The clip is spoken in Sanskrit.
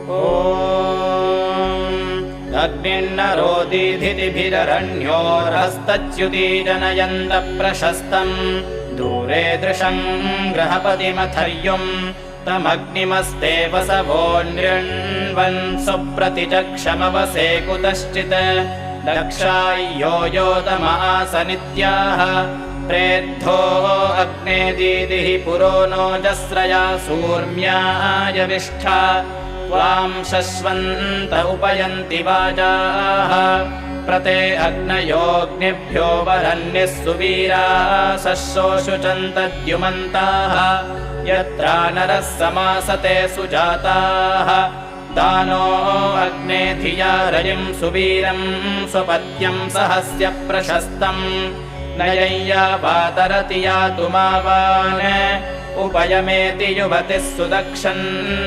अग्निर्नरोदीधिभिररण्योर्हस्तच्युती जनयन्त प्रशस्तम् दूरे दृशम् ग्रहपतिमथर्युम् तमग्निमस्ते वसवोऽन्यण्वन् सुप्रतिचक्षमवसे कुतश्चित् लक्षाय्यो योतमास नित्याः प्रेद्धो अग्ने दीदिः पुरो नोजस्रया सूर्म्याय विष्ठा त्वां शश्वन्त उपयन्ति वाजाः प्रते अग्नयोऽग्निभ्यो वरन्यः सुवीरासशोषुचन्तद्युमन्ताः यत्रा नरः समासते सुजाताः दानो अग्ने धिया रजिं सुवीरं स्वपत्यं सहस्य प्रशस्तम् नयय्या वातरति यातुमावान् उपयमेति युवतिः सुदक्षन्